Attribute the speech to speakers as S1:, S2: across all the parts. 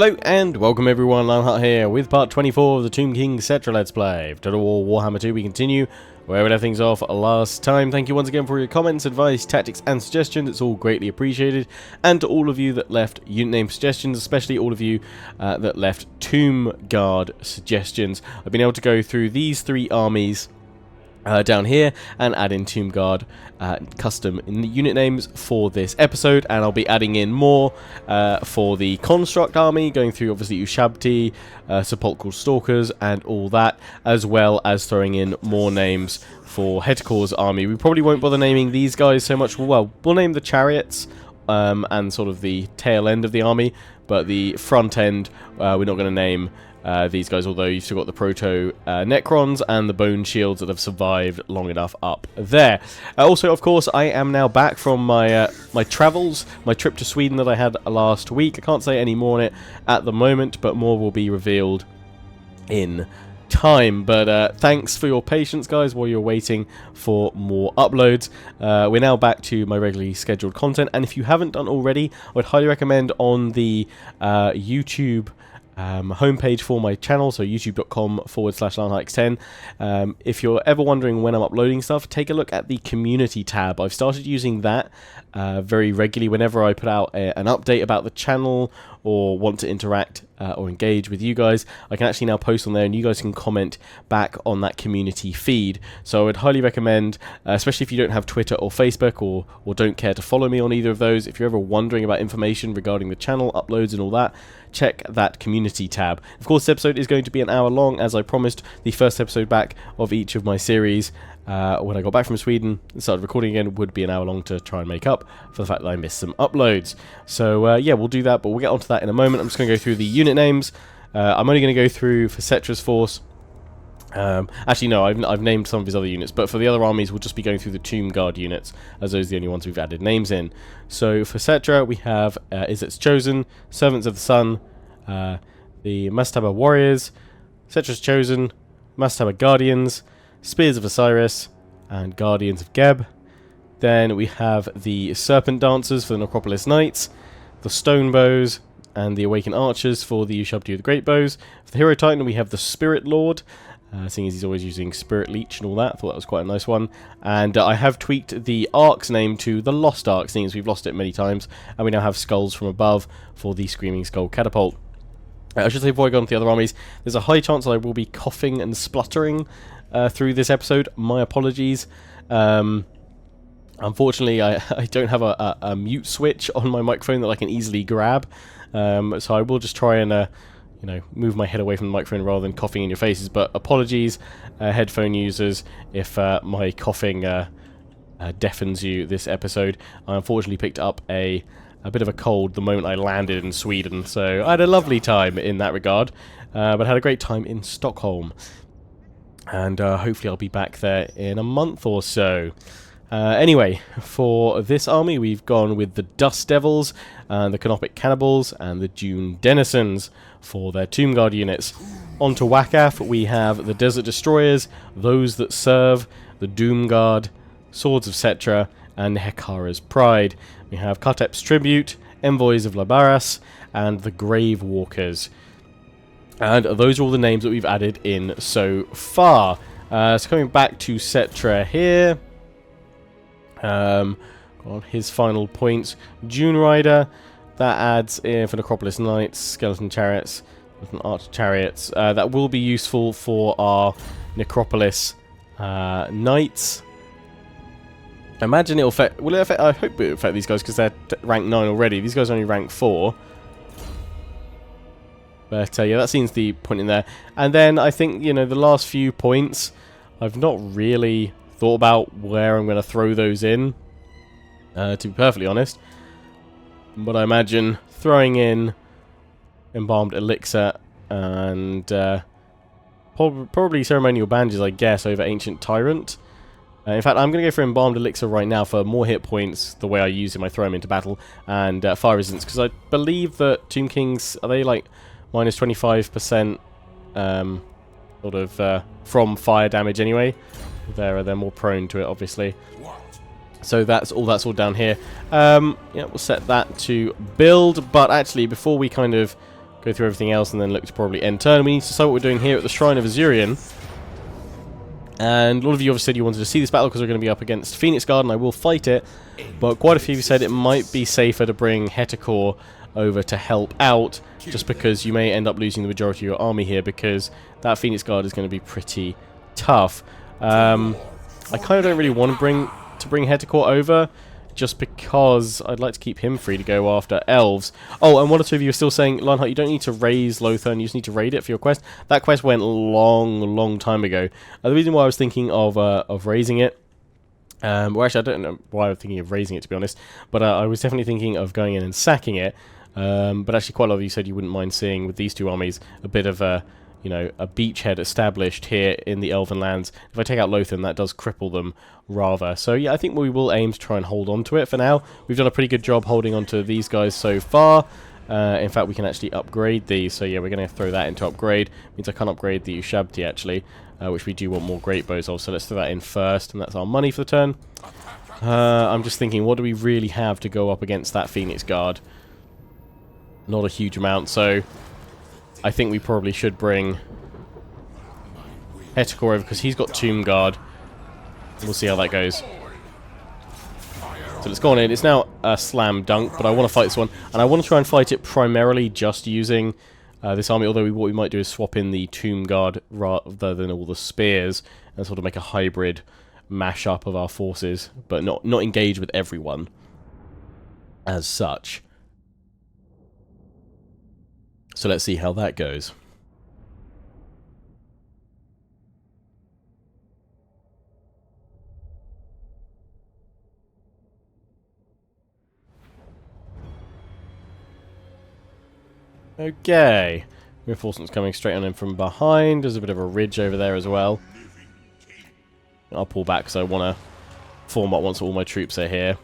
S1: Hello and welcome everyone, I'm here with part 24 of the Tomb King Settra Let's Play. Total War Warhammer 2 we continue where we left things off last time. Thank you once again for your comments, advice, tactics and suggestions, it's all greatly appreciated. And to all of you that left unit name suggestions, especially all of you that left Tomb Guard suggestions. I've been able to go through these three armies down here and add in Tomb Guard custom in the unit names for this episode, and I'll be adding in more for the Construct army, going through obviously Ushabti, Sepulchral Stalkers and all that, as well as throwing in more names for Headcore's army. We probably won't bother naming these guys so much. Well, we'll name the chariots and sort of the tail end of the army, but the front end we're not going to name these guys, although you've still got the Proto Necrons and the Bone Shields that have survived long enough up there. Also, of course, I am now back from my my travels, my trip to Sweden that I had last week. I can't say any more on it at the moment, but more will be revealed in time. But thanks for your patience, guys, while you're waiting for more uploads. We're now back to my regularly scheduled content, and if you haven't done already, I would highly recommend on the YouTube homepage for my channel, so youtube.com/LionHikes10. If you're ever wondering when I'm uploading stuff, take a look at the community tab. I've started using that very regularly whenever I put out an update about the channel or want to interact or engage with you guys. I can actually now post on there and you guys can comment back on that community feed. So I would highly recommend, especially if you don't have Twitter or Facebook or don't care to follow me on either of those, if you're ever wondering about information regarding the channel, uploads and all that, check that community tab. Of course, this episode is going to be an hour long, as I promised. The first episode back of each of my series when I got back from Sweden and started recording again would be an hour long to try and make up for the fact that I missed some uploads. So yeah, we'll do that, but we'll get onto that in a moment. I'm just going to go through the unit names. I'm only going to go through for Settra's force. Actually, no, I've named some of his other units, but for the other armies, we'll just be going through the Tomb Guard units, as those are the only ones we've added names in. So for Settra, we have Izzet's Chosen, Servants of the Sun, the Mastaba Warriors, Settra's Chosen, Mastaba Guardians, Spears of Osiris, and Guardians of Geb. Then we have the Serpent Dancers for the Necropolis Knights, the Stone Bows, and the Awakened Archers for the Ushabti of the Great Bows. For the Hero Titan, we have the Spirit Lord, seeing as he's always using Spirit Leech and all that. I thought that was quite a nice one. And I have tweaked the Ark's name to the Lost Ark, seeing as we've lost it many times, and we now have Skulls from Above for the Screaming Skull Catapult. I should say before I go on to the other armies, there's a high chance that I will be coughing and spluttering through this episode. My apologies. Unfortunately, I don't have a mute switch on my microphone that I can easily grab, so I will just try and you know, move my head away from the microphone rather than coughing in your faces. But apologies, headphone users, if my coughing deafens you this episode. I unfortunately picked up a bit of a cold the moment I landed in Sweden, so I had a lovely time in that regard, but had a great time in Stockholm. And hopefully I'll be back there in a month or so. Anyway, for this army, we've gone with the Dust Devils, the Canopic Cannibals, and the Dune Denizens for their Tomb Guard units. On to Wakaf, we have the Desert Destroyers, Those That Serve, the Doom Guard, Swords of Settra, and Hekara's Pride. We have Katep's Tribute, Envoys of Labaras, and the Grave Walkers. And those are all the names that we've added in so far. So coming back to Settra here. On his final points. Dune Rider, that adds in for Necropolis Knights, Skeleton Chariots, Archer Chariots. That will be useful for our Necropolis Knights. I imagine it'll affect... Will it affect... I hope it'll affect these guys because they're rank 9 already. These guys are only rank 4. But yeah, that seems the point in there. And then I think, you know, the last few points, I've not really thought about where I'm going to throw those in, to be perfectly honest. But I imagine throwing in Embalmed Elixir and probably Ceremonial Bandages, I guess, over Ancient Tyrant. In fact, I'm going to go for Embalmed Elixir right now for more hit points, the way I use him. I throw him into battle, and Fire Resistance, because I believe that Tomb Kings, are they like minus 25% sort of from fire damage anyway? They're more prone to it, obviously. So that's all down here. Yeah, we'll set that to build. But actually, before we kind of go through everything else, and then look to probably end turn. We need to decide what we're doing here at the Shrine of Azurian. And a lot of you obviously said you wanted to see this battle because we're going to be up against Phoenix Guard, and I will fight it. But quite a few of you said it might be safer to bring Hetekor over to help out, just because you may end up losing the majority of your army here, because that Phoenix Guard is going to be pretty tough. I kind of don't really want to bring Hetekor over, just because I'd like to keep him free to go after elves. Oh, and one or two of you are still saying, Lionheart, you don't need to raise Lothern, you just need to raid it for your quest. That quest went long time ago. The reason why I was thinking of raising it, well, actually, I don't know why I was thinking of raising it, to be honest, but I was definitely thinking of going in and sacking it. But actually, quite a lot of you said you wouldn't mind seeing, with these two armies, a bit of a, you know, a beachhead established here in the Elven lands. If I take out Lothern, that does cripple them rather. So yeah, I think we will aim to try and hold on to it for now. We've done a pretty good job holding on to these guys so far. In fact, we can actually upgrade these. So yeah, we're going to throw that into upgrade. Means I can't upgrade the Ushabti actually, which we do want more great bows of. So let's throw that in first, and that's our money for the turn. I'm just thinking, what do we really have to go up against that Phoenix Guard? Not a huge amount, so I think we probably should bring Hetekor over, because he's got Tomb Guard. We'll see how that goes. So let's go on in. It's now a slam dunk, but I want to fight this one. And I want to try and fight it primarily just using this army, although what we might do is swap in the Tomb Guard rather than all the spears, and sort of make a hybrid mash-up of our forces, but not engage with everyone as such. So let's see how that goes. Okay. Reinforcements coming straight on in from behind. There's a bit of a ridge over there as well. I'll pull back because I want to form up once all my troops are here.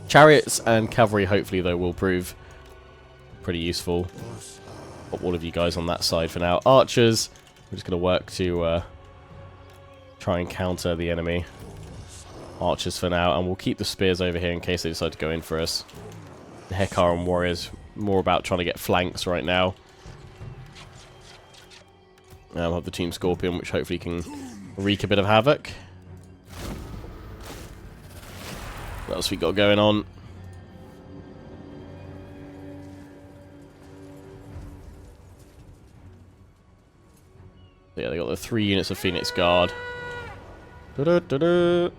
S1: Chariots and cavalry, hopefully, though, will prove pretty useful. Got all of you guys on that side for now. Archers, we're just going to work to try and counter the enemy. Archers for now, and we'll keep the spears over here in case they decide to go in for us. The Hekaran warriors, more about trying to get flanks right now. We'll have the Team Scorpion, which hopefully can wreak a bit of havoc. What else we got going on? Yeah, they got the 3 units of Phoenix Guard. Down the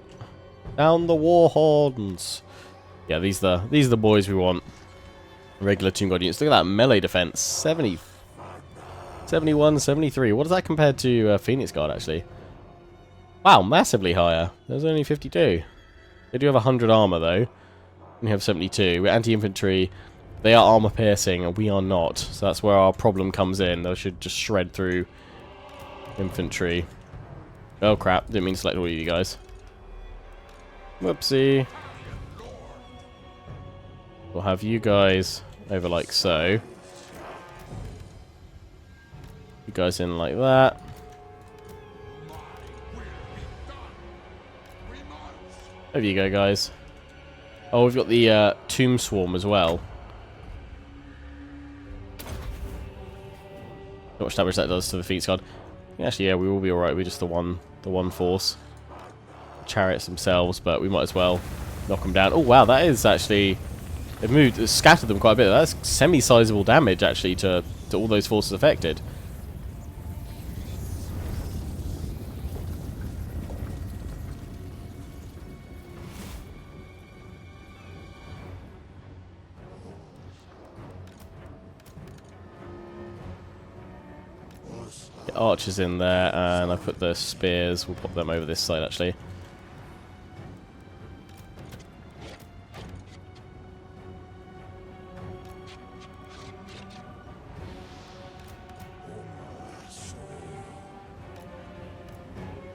S1: Warhorns. Yeah, these are the boys we want. Regular Tomb Guard units. Look at that melee defense. 70, 71, 73. What does that compare to Phoenix Guard, actually? Wow, massively higher. There's only 52. They do have 100 armor, though. We have 72. We're anti-infantry. They are armor piercing, and we are not. So that's where our problem comes in. They should just shred through infantry. Oh, crap. Didn't mean to select all of you guys. Whoopsie. We'll have you guys over like so. You guys in like that. Over you go, guys. Oh, we've got the Tomb Swarm as well. Not much damage that does to the Phoenix Guard. Actually, yeah, we will be alright. We're just the one force. Chariots themselves, but we might as well knock them down. Oh, wow, that is actually... They've moved, it's scattered them quite a bit. That's semi-sizable damage, actually, to all those forces affected. Get archers in there, and I put the spears. We'll pop them over this side, actually.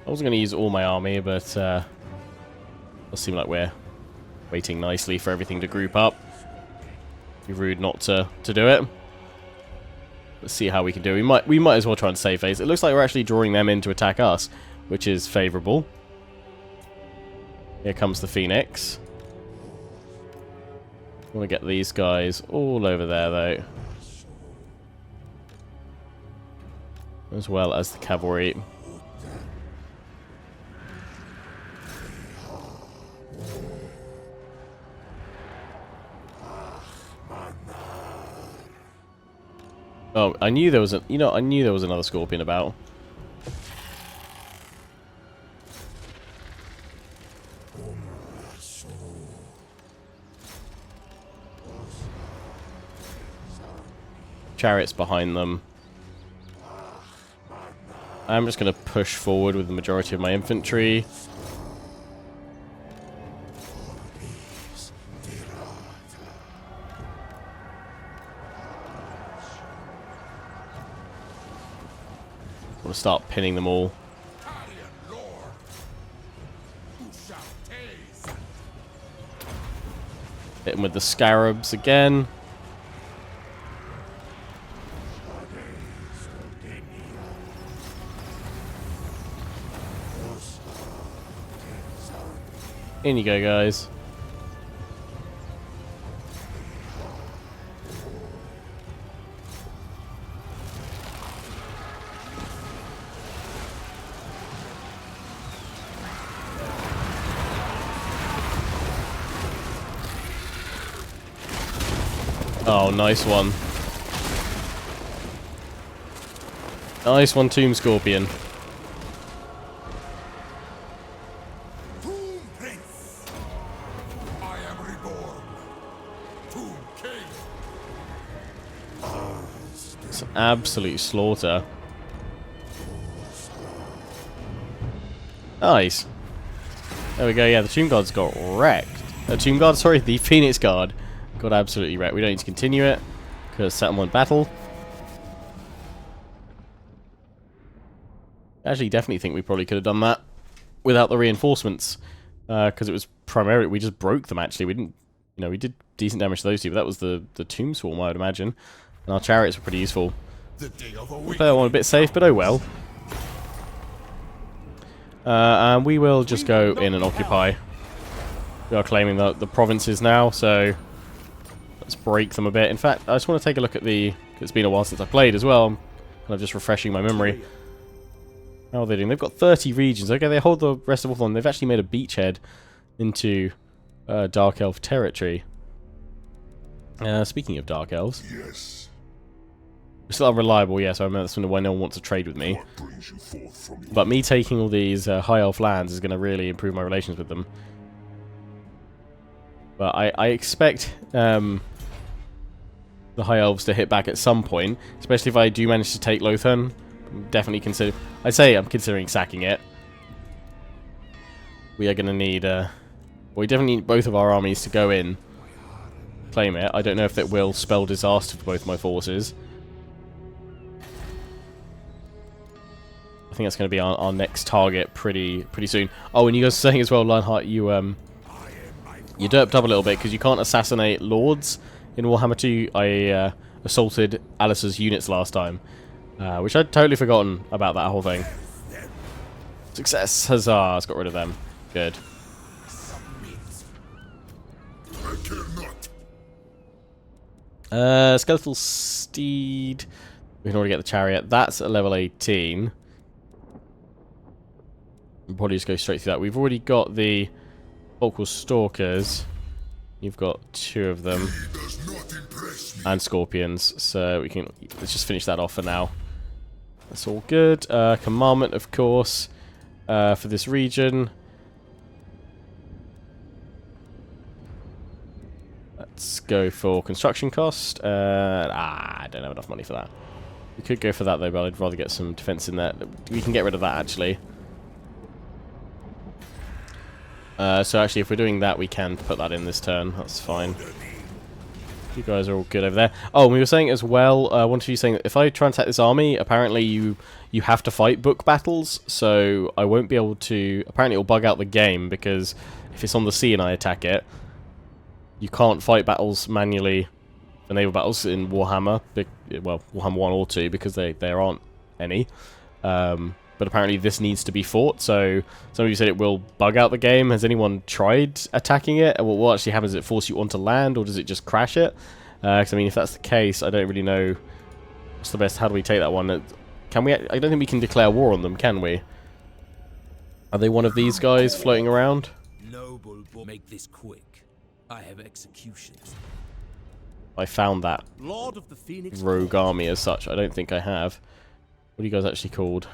S1: I wasn't going to use all my army, but it does seem like we're waiting nicely for everything to group up. It'd be rude not to do it. Let's see how we can do. We might as well try and save phase. It looks like we're actually drawing them in to attack us, which is favourable. Here comes the Phoenix. want to get these guys all over there, though. As well as the cavalry. Oh, I knew there was a... You know, I knew there was another scorpion about. Chariots behind them. I'm just going to push forward with the majority of my infantry. I'm going to start pinning them all. Hit them with the scarabs again. In you go, guys. Oh, nice one. Nice one, Tomb Scorpion. It's an absolute slaughter. Nice. There we go, yeah, the Tomb Guard's got wrecked. Tomb Guard, sorry, the Phoenix Guard got absolutely wrecked. We don't need to continue it, because settlement battle. Actually, definitely think we probably could have done that without the reinforcements, because it was primarily, we just broke them actually. We didn't, you know, we did decent damage to those two, but that was the Tomb Swarm, I would imagine. And our chariots were pretty useful. Play one a bit safe, but oh well. And we will just go in and occupy. We are claiming the provinces now, so let's break them a bit. In fact, I just want to take a look at the... It's been a while since I played as well. I'm kind of just refreshing my memory. How are they doing? They've got 30 regions. Okay, they hold the rest of Ultron. They've actually made a beachhead into Dark Elf territory. Speaking of Dark Elves...
S2: Yes.
S1: We're still unreliable, yes, I remember that's why no one wants to trade with me. But me taking all these High Elf lands is going to really improve my relations with them. But I expect the High Elves to hit back at some point, especially if I do manage to take Lothern. Definitely consider... I'd say I'm considering sacking it. We are going to need... we definitely need both of our armies to go in, claim it. I don't know if that will spell disaster for both my forces. I think that's going to be our next target pretty soon. Oh, and you guys were saying as well, Lionheart, you derped up a little bit because you can't assassinate lords in Warhammer 2. I assaulted Alice's units last time, which I'd totally forgotten about that whole thing. Success! Huzzah! It's got rid of them. Good. Skeletal Steed. We can already get the Chariot. That's at level 18. We'll probably just go straight through that. We've already got the Vocal Stalkers. You've got 2 of them. And Scorpions. So we can... Let's just finish that off for now. That's all good. Commandment, of course, for this region. Let's go for construction cost. I don't have enough money for that. We could go for that though, but I'd rather get some defense in there. We can get rid of that actually. So actually, if we're doing that, we can put that in this turn. That's fine. You guys are all good over there. Oh, and we were saying as well, one of you saying that if I try and attack this army, apparently you have to fight book battles, so I won't be able to... Apparently it'll bug out the game, because if it's on the sea and I attack it, you can't fight battles manually, the naval battles in Warhammer, well, Warhammer 1 or 2, because there aren't any. But but apparently this needs to be fought, so some of you said it will bug out the game. Has anyone tried attacking it? And what actually happens? Does it force you onto land, or does it just crash it? Because, I mean, if that's the case, I don't really know what's the best. How do we take that one? Can we? I don't think we can declare war on them, can we? Are they one of these guys floating around?
S2: Noble, make this quick. I have executions.
S1: I found that
S2: Lord of the Phoenix
S1: rogue army as such. I don't think I have. What are you guys actually called?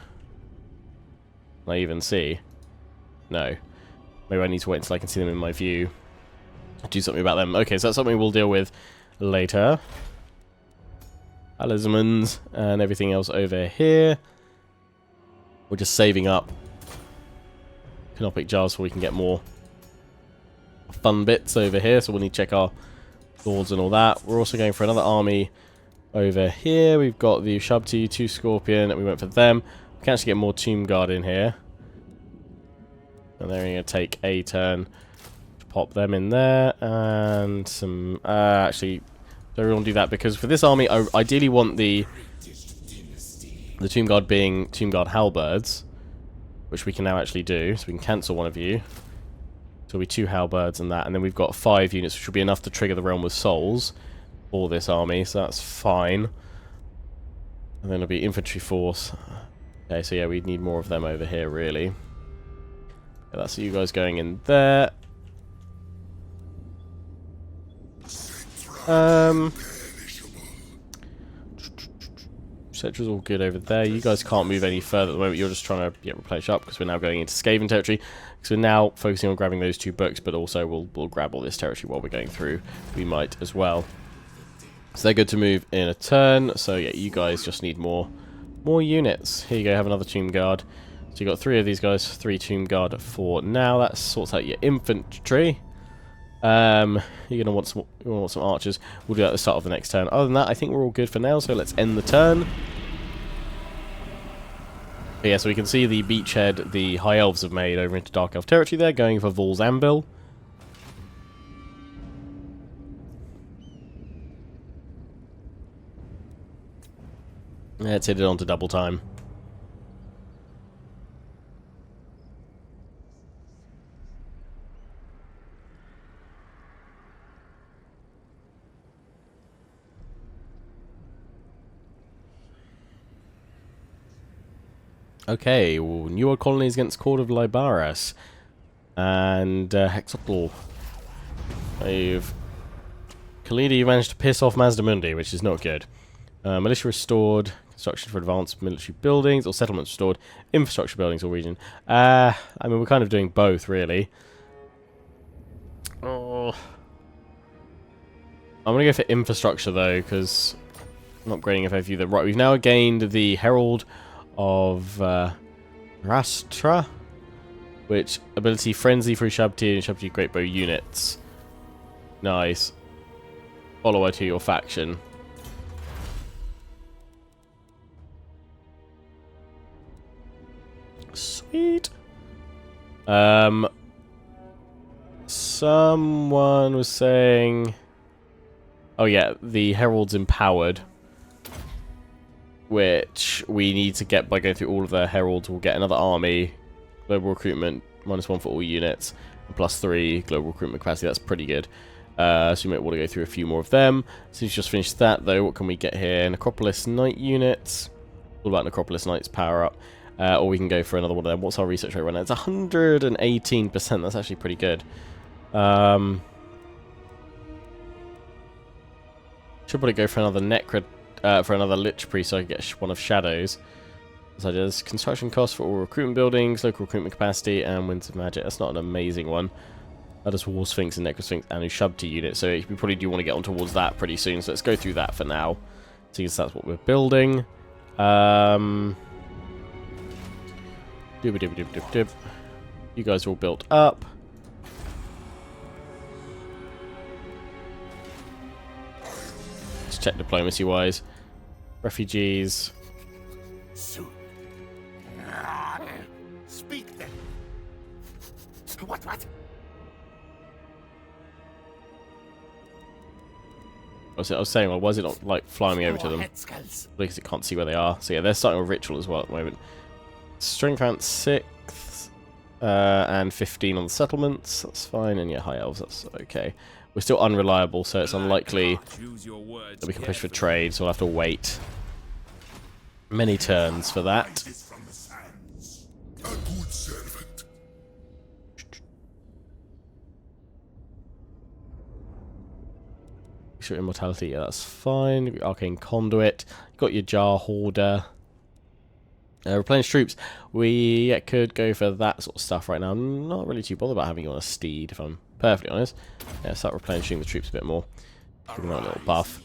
S1: Can I even see? No. Maybe I need to wait until I can see them in my view. Do something about them. Okay, so that's something we'll deal with later. Talismans and everything else over here. We're just saving up canopic jars so we can get more fun bits over here. So we'll need to check our swords and all that. We're also going for another army over here. We've got the Ushabti, 2 Scorpion, and we went for them. We can actually get more Tomb Guard in here. And they're going to take a turn to pop them in there. And some... actually, don't really want to do that, because for this army, I ideally want the Tomb Guard being Tomb Guard Halberds, which we can now actually do. So we can cancel one of you. So it'll be 2 Halberds and that. And then we've got 5 units, which will be enough to trigger the Realm with Souls for this army. So that's fine. And then it'll be Infantry Force. Okay, so yeah, we need more of them over here, really. Yeah, that's you guys going in there. Settra's all good over there. You guys can't move any further at the moment. You're just trying to replenish up, because we're now going into Skaven territory. So we're now focusing on grabbing those 2 books, but also we'll grab all this territory while we're going through. We might as well. So they're good to move in a turn. So yeah, you guys just need more units. Here you go, have another Tomb Guard. So you got 3 of these guys, 3 Tomb Guard for now. That sorts out your infantry. You're gonna want some archers. We'll do that at the start of the next turn. Other than that, I think we're all good for now. So let's end the turn. But yeah, so we can see the beachhead the High Elves have made over into Dark Elf territory. There, going for Vol's Anvil. Let's hit it on to double time. Okay, well, newer colonies against Court of Libaras. And Hexotl. You've Khalidi managed to piss off Mazdamundi, which is not good. Militia restored, construction for advanced military buildings, or settlements restored, infrastructure buildings or region. I mean, we're kind of doing both, really. Oh. I'm going to go for infrastructure, though, because I'm not grading if I view them right. We've now gained the Herald of Rastra, which ability Frenzy for Ushabti and Ushabti Great Bow units. Nice. Follower to your faction. Sweet. Someone was saying... Oh yeah, the Herald's empowered, which we need to get by going through all of their Heralds. We'll get another army, global recruitment, -1 for all units, and +3 global recruitment capacity. That's pretty good. So you might want to go through a few more of them. Since you just finished that, though, what can we get here? Necropolis Knight units. All about Necropolis Knights power up. Or we can go for another one of them. What's our research rate right now? It's 118%. That's actually pretty good. Should probably go for another for another Lich Priest so I can get one of Shadows. So there's construction costs for all recruitment buildings, local recruitment capacity, and Winds of Magic. That's not an amazing one. That is War Sphinx and Necro Sphinx and Ushabti unit, so we probably do want to get on towards that pretty soon, so let's go through that for now. Since that's what we're building. You guys are all built up. Let's check diplomacy-wise. Refugees.
S2: Soon. Speak then. What?
S1: I was saying, well, why is it not, like, flying me over to them? Because it can't see where they are. So yeah, they're starting a ritual as well at the moment. Strength Ant 6th, and 15 on the settlements. That's fine, and yeah, High Elves, that's okay. We're still unreliable, so it's unlikely that we can push for trade, so we'll have to wait many turns for that. Sure, immortality, yeah, that's fine. Arcane Conduit, got your Jar Hoarder. Replenish troops. We could go for that sort of stuff right now. I'm not really too bothered about having you on a steed, if I'm perfectly honest. Yeah, start replenishing the troops a bit more. Give them a little buff.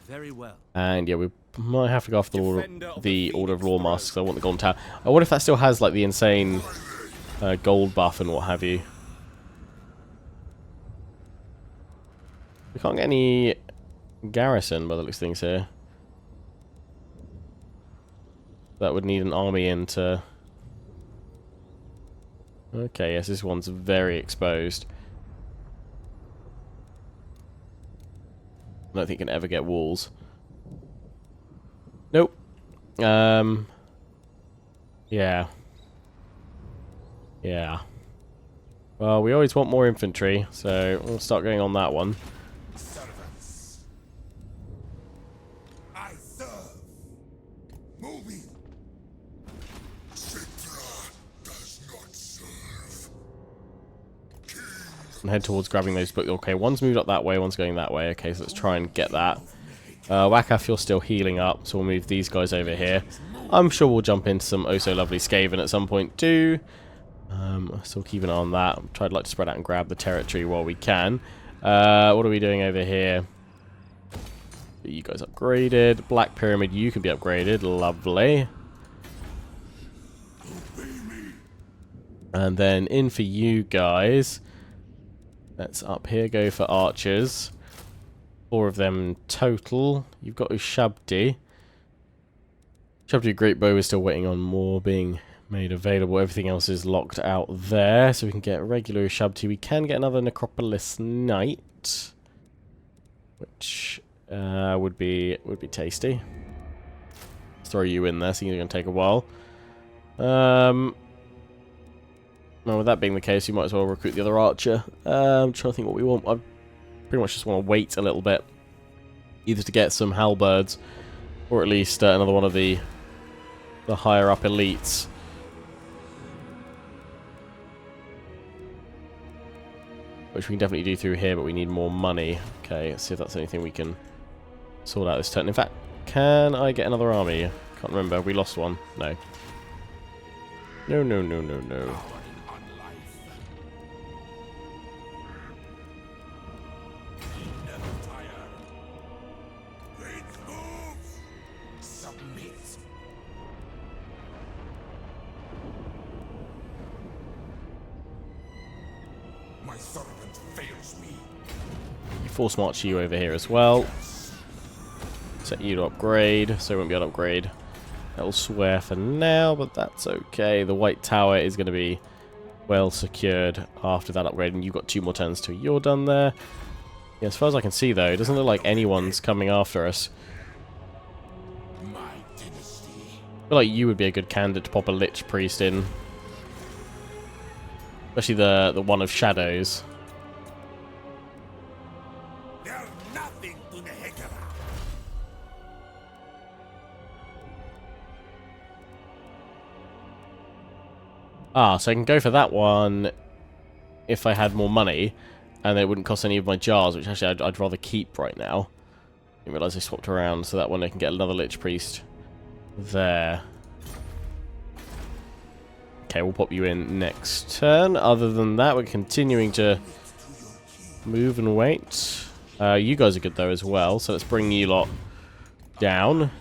S2: Very well.
S1: And yeah, we might have to go after the Order of Law Masks. I want the Golden Tower. I wonder if that still has like the insane gold buff and what have you. We can't get any garrison by the looks of things here. That would need an army into... Okay, yes, this one's very exposed. I don't think it can ever get walls. Nope. Yeah. Yeah. Well, we always want more infantry, so we'll start going on that one.
S3: Servants. I serve. Moving. Settra does not serve.
S1: And head towards grabbing those books. Okay, one's moved up that way, one's going that way. Okay, so let's try and get that. Wakaf, you're still healing up, so we'll move these guys over here. I'm sure we'll jump into some oh so lovely Skaven at some point too. Still keep an eye on that. I'd like to spread out and grab the territory while we can. What are we doing over here? You guys upgraded. Black Pyramid, you can be upgraded. Lovely. And then in for you guys. Let's up here go for archers. 4 of them total. You've got Ushabti. Ushabti Great Bow is still waiting on more being made available. Everything else is locked out there, so we can get regular Ushabti. We can get another Necropolis Knight, which would be tasty. Let's throw you in there, so you're going to take a while. Well, with that being the case, you might as well recruit the other archer. I'm trying to think what we want. I pretty much just want to wait a little bit, either to get some halberds, or at least another one of the higher up elites. Which we can definitely do through here, but we need more money. Okay, let's see if that's anything we can sort out this turn. In fact, can I get another army? Can't remember. We lost one. No. No, no, no, no, no.
S3: My servant fails me.
S1: Force march you over here as well. Set you to upgrade, so we won't be able to upgrade elsewhere for now, but that's okay. The White Tower is going to be well secured after that upgrade, and you've got 2 more turns till you're done there. Yeah, as far as I can see, though, it doesn't look like anyone's coming after us.
S3: My dynasty.
S1: I feel like you would be a good candidate to pop a Lich Priest in. Especially the one of Shadows.
S3: There's nothing to the Hekara.
S1: Ah, so I can go for that one if I had more money, and it wouldn't cost any of my jars, which actually I'd rather keep right now. I didn't realise I swapped around, so that one I can get another Lich Priest there. Okay, we'll pop you in next turn. Other than that, we're continuing to move and wait. You guys are good though as well, so let's bring you lot down.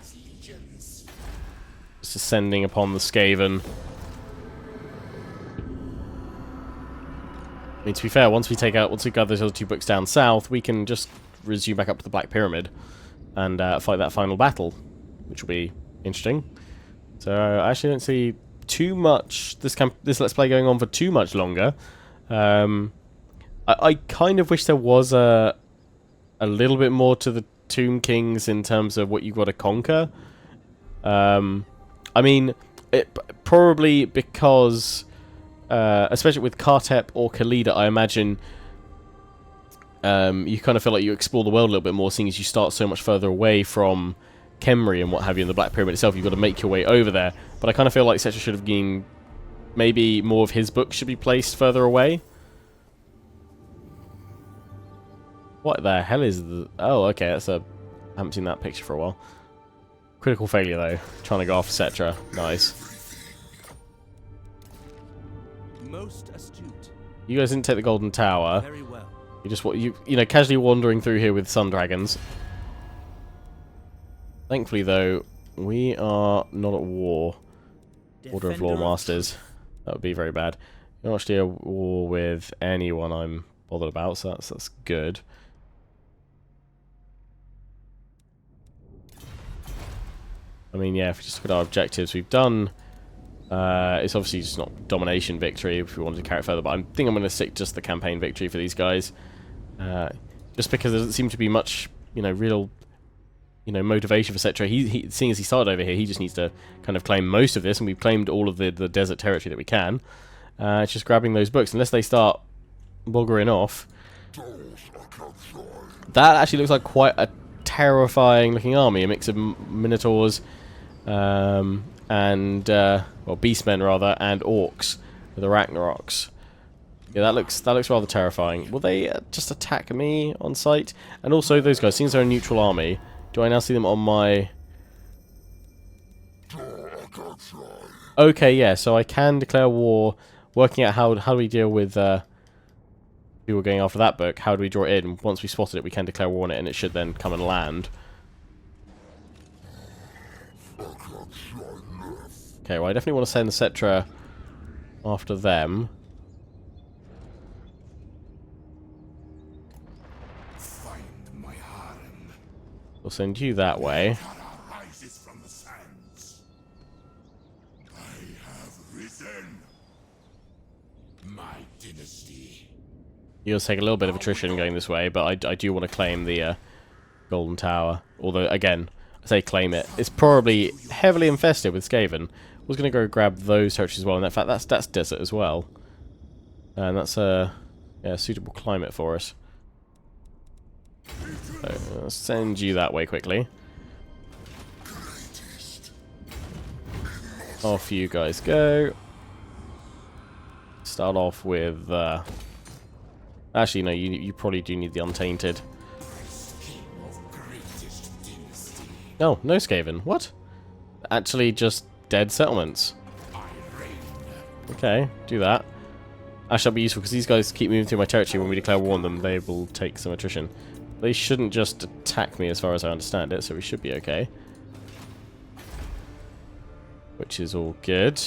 S1: Just ascending upon the Skaven. I mean, to be fair, once we got those other 2 books down south, we can just resume back up to the Black Pyramid and fight that final battle, which will be interesting. So I actually don't see too much this Let's Play going on for too much longer. I kind of wish there was a little bit more to the Tomb Kings in terms of what you've got to conquer. I mean, probably because, especially with Kartep or Khalida, I imagine you kind of feel like you explore the world a little bit more, seeing as you start so much further away from Khemri and what have you in the Black Pyramid itself. You've got to make your way over there. But I kind of feel like Settra should have been, maybe more of his books should be placed further away. What the hell is the... Oh, okay, that's a... I haven't seen that picture for a while. Critical failure, though. Trying to go off Settra. Nice.
S2: Most astute.
S1: You guys didn't take the Golden Tower.
S2: Very well.
S1: You just you know, casually wandering through here with Sun Dragons. Thankfully, though, we are not at war. Order of Law Masters. That would be very bad. You're not actually at war with anyone I'm bothered about, so that's good. I mean, yeah, if we just look at our objectives, we've done... it's obviously just not domination victory if we wanted to carry it further, but I think I'm going to stick just the campaign victory for these guys. Just because there doesn't seem to be much, you know, real... you know, motivation for Settra. He seeing as he started over here, he just needs to kind of claim most of this, and we've claimed all of the desert territory that we can. It's just grabbing those books, unless they start buggering off. That actually looks like quite a terrifying looking army, a mix of minotaurs and well, beastmen rather, and orcs, the Ragnaroks. Yeah, that looks rather terrifying. Will they just attack me on sight? And also those guys, seeing as they're a neutral army, do I now see them on my... Okay, yeah, so I can declare war, working out how do we deal with people going after that book, how do we draw it in? Once we spotted it, we can declare war on it, and it should then come and land. Okay, well, I definitely want to send the Settra after them. We'll send you that way. You'll take a little bit of attrition going this way, but I do want to claim the Golden Tower. Although, again, I say claim it. It's probably heavily infested with Skaven. I was going to go grab those territories as well, and in fact, that's desert as well. And that's a suitable climate for us. So, I'll send you that way quickly. Off you guys go. Start off with... Actually, no, you probably do need the Untainted. No, no Skaven. What? Actually, just dead settlements. Okay, do that. Actually, that'll be useful, because these guys keep moving through my territory. When we declare war on them, they will take some attrition. They shouldn't just attack me, as far as I understand it, so we should be okay. Which is all good.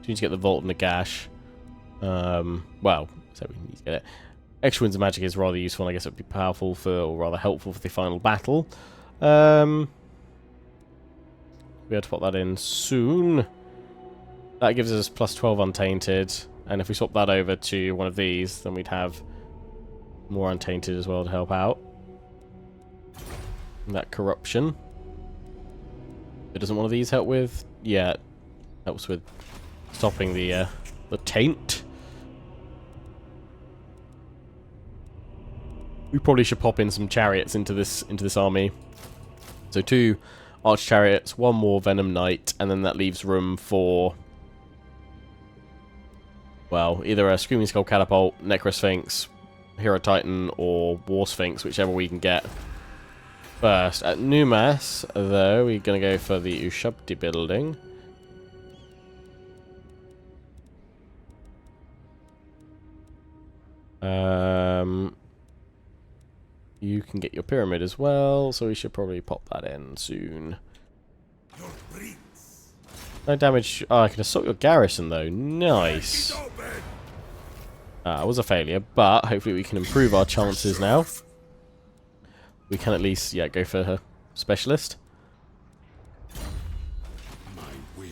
S1: Need to get the Vault and the Gash. Well, so we need to get it. Extra Winds of Magic is rather useful, and I guess it would be powerful for, or rather helpful for the final battle. We'll be able to put that in soon. That gives us plus 12 Untainted, and if we swap that over to one of these, then we'd have more Untainted as well to help out. And that Corruption. It doesn't one of these help with? Yeah, it helps with stopping the taint. We probably should pop in some chariots into this army. So 2 arch chariots, 1 more Venom Knight, and then that leaves room for, well, either a Screaming Skull Catapult, Necrosphinx, Hero Titan, or War Sphinx, whichever we can get first. At Numas, though, we're going to go for the Ushabti building. You can get your pyramid as well, so we should probably pop that in soon. No damage. Oh, I can assault your garrison though. Nice. It was a failure, but hopefully we can improve our chances now. We can at least, yeah, go for her specialist.
S3: My will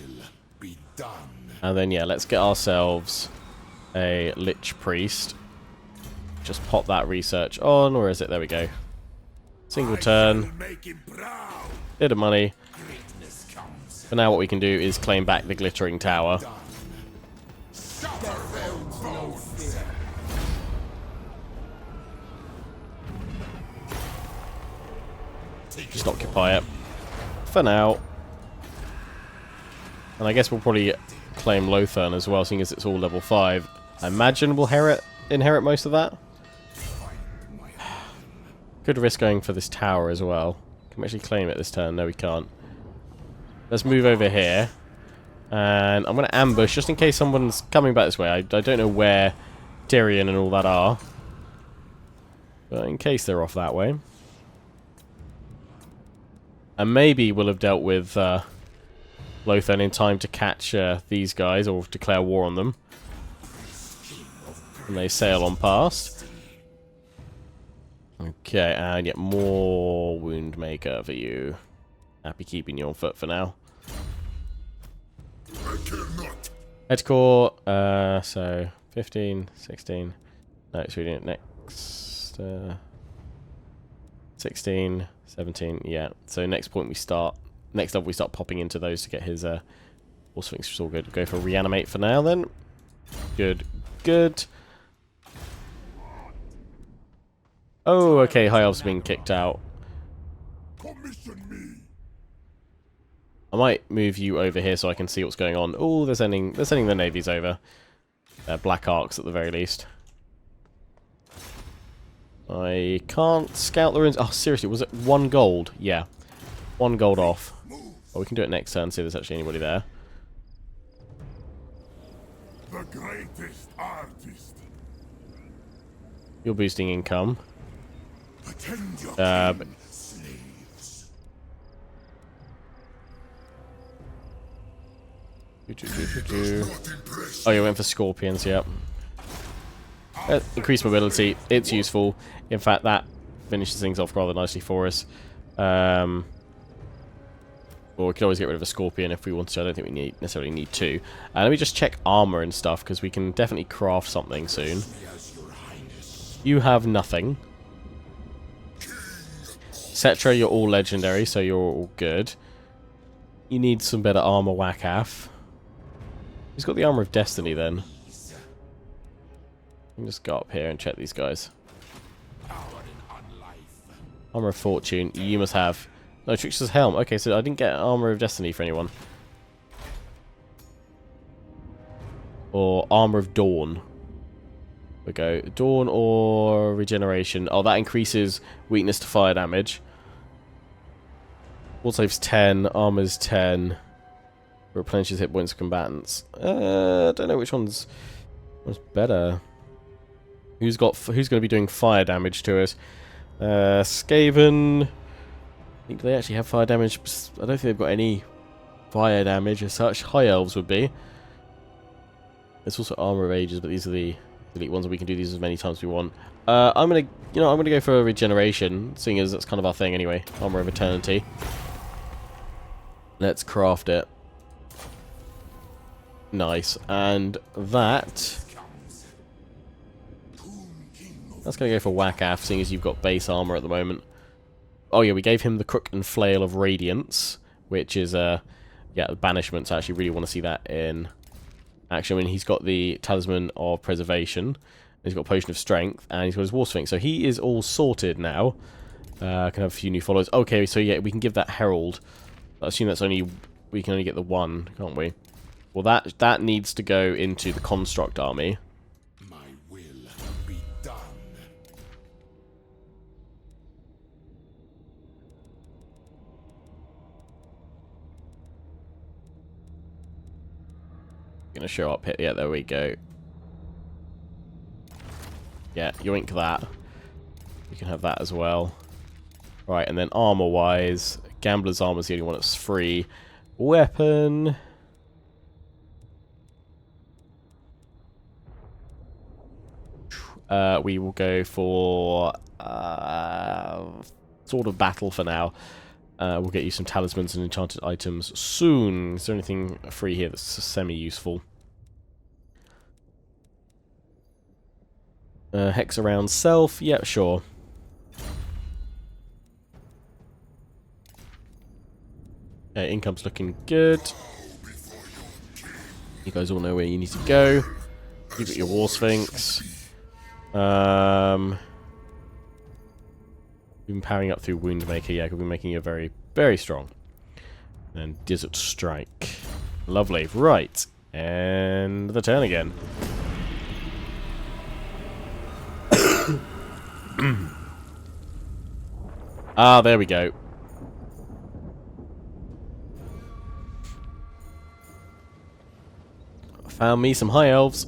S3: be done.
S1: And then, yeah, let's get ourselves a Lich Priest. just pop that research on, or is it? There we go. Single turn. Bit of money. For now what we can do is claim back the glittering tower. Just occupy it. For now. And I guess we'll probably claim Lothern as well, seeing as it's all level 5. I imagine we'll inherit most of that. Could risk going for this tower as well. Can we actually claim it this turn? No, we can't. Let's move over here. And I'm going to ambush, just in case someone's coming back this way. I don't know where Tyrion and all that are. But in case they're off that way. And maybe we'll have dealt with Lothern in time to catch these guys, or declare war on them. And they sail on past. Okay, and yet more wound maker for you. Happy keeping you on foot for now. Headcore, so 15, 16. No, it's reading it next. 16, 17, yeah. So next point we start. Next up we start popping into those to get his War Sphinx, which is all good. Go for reanimate for now then. Good, good. Oh, okay, High Elf's being kicked out. I might move you over here so I can see what's going on. Oh, they're sending the navies over. Black Arcs at the very least. I can't scout the ruins. Oh, seriously, was it 1 gold? Yeah. 1 gold off. Well, we can do it next turn, see if there's actually anybody there.
S3: The greatest artist.
S1: You're boosting income.
S3: Attend your slaves.
S1: Oh, you went for scorpions, yep. Increased mobility, it's useful. In fact, that finishes things off rather nicely for us. Or we could always get rid of a scorpion if we wanted to. I don't think we necessarily need 2. Let me just check armor and stuff, because we can definitely craft something soon. You have nothing. Settra, you're all legendary, so you're all good. You need some better armor, Wakaf. Who's got the armor of destiny then? Let me just go up here and check these guys. Armor of fortune, you must have. No, Trickster's helm. Okay, so I didn't get armor of destiny for anyone. Or armor of dawn. We go dawn or regeneration. Oh, that increases weakness to fire damage. Wall save's 10, armor's 10. Replenishes hit points of combatants. Don't know which one's better. Who's going to be doing fire damage to us? Skaven. I think they actually have fire damage. I don't think they've got any fire damage as such. High elves would be. There's also armor of ages, but these are the elite ones, and we can do these as many times as we want. I'm gonna go for a regeneration, seeing as that's kind of our thing anyway. Armor of eternity. Let's craft it. Nice, and that's gonna go for Wakaf, seeing as you've got base armor at the moment. Oh yeah, we gave him the Crook and Flail of Radiance, which is yeah, the banishment. So I actually really want to see that in action. I mean, he's got the Talisman of Preservation, he's got Potion of Strength, and he's got his War Sphinx. So he is all sorted now. Can have a few new followers. Okay, so yeah, we can give that Herald. I assume that's we can only get the 1, can't we? Well, that needs to go into the Construct army.
S3: My will be done.
S1: Gonna show up here. Yeah, there we go. Yeah, yoink that. You can have that as well. Right, and then armor-wise, Gambler's Armor's the only one that's free. Weapon. We will go for Sword of Battle for now. We'll get you some talismans and enchanted items soon. Is there anything free here that's semi-useful? Hex around self. Yep, sure. Okay, income's looking good. You guys all know where you need to go. You've got your War Sphinx. We've been powering up through Woundmaker. Yeah, we've been making you very, very strong. And Desert Strike. Lovely. Right. And the turn again. Ah, there we go. Found me some high elves.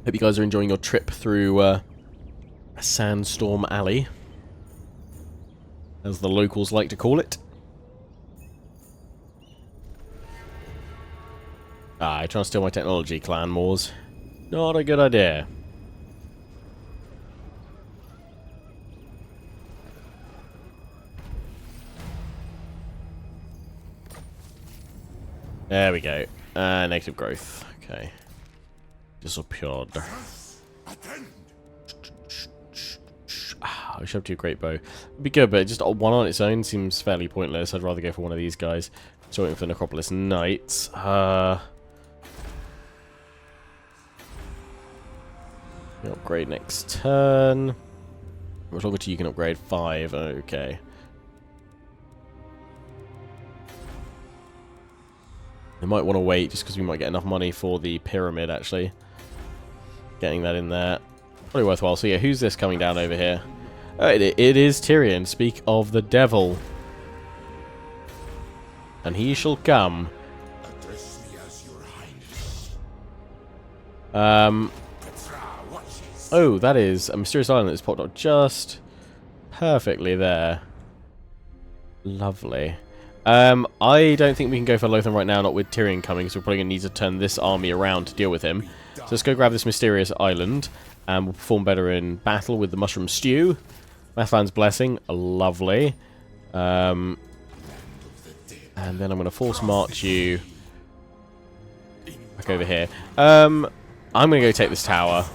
S1: Hope you guys are enjoying your trip through a sandstorm alley, as the locals like to call it. Ah, you're trying to steal my technology, Clan Moors. Not a good idea. There we go. Negative growth. Okay. Disappeared. I should have 2 great bow. It'd be good, but just one on its own seems fairly pointless. I'd rather go for one of these guys. Just waiting for the Necropolis Knights. Upgrade next turn. We're talking to you can upgrade 5. Okay. We might want to wait just because we might get enough money for the pyramid, actually. Getting that in there. Probably worthwhile. So yeah, who's this coming down over here? It is Tyrion. Speak of the devil. And he shall come.
S3: Address me as your highness.
S1: Oh, that is a mysterious island that's popped up just perfectly there. Lovely. I don't think we can go for Lothar right now, not with Tyrion coming, so we're probably going to need to turn this army around to deal with him. So let's go grab this mysterious island, and we'll perform better in battle with the Mushroom Stew. Mathland's Blessing, lovely. And then I'm going to force march you back over here. I'm going to go take this tower.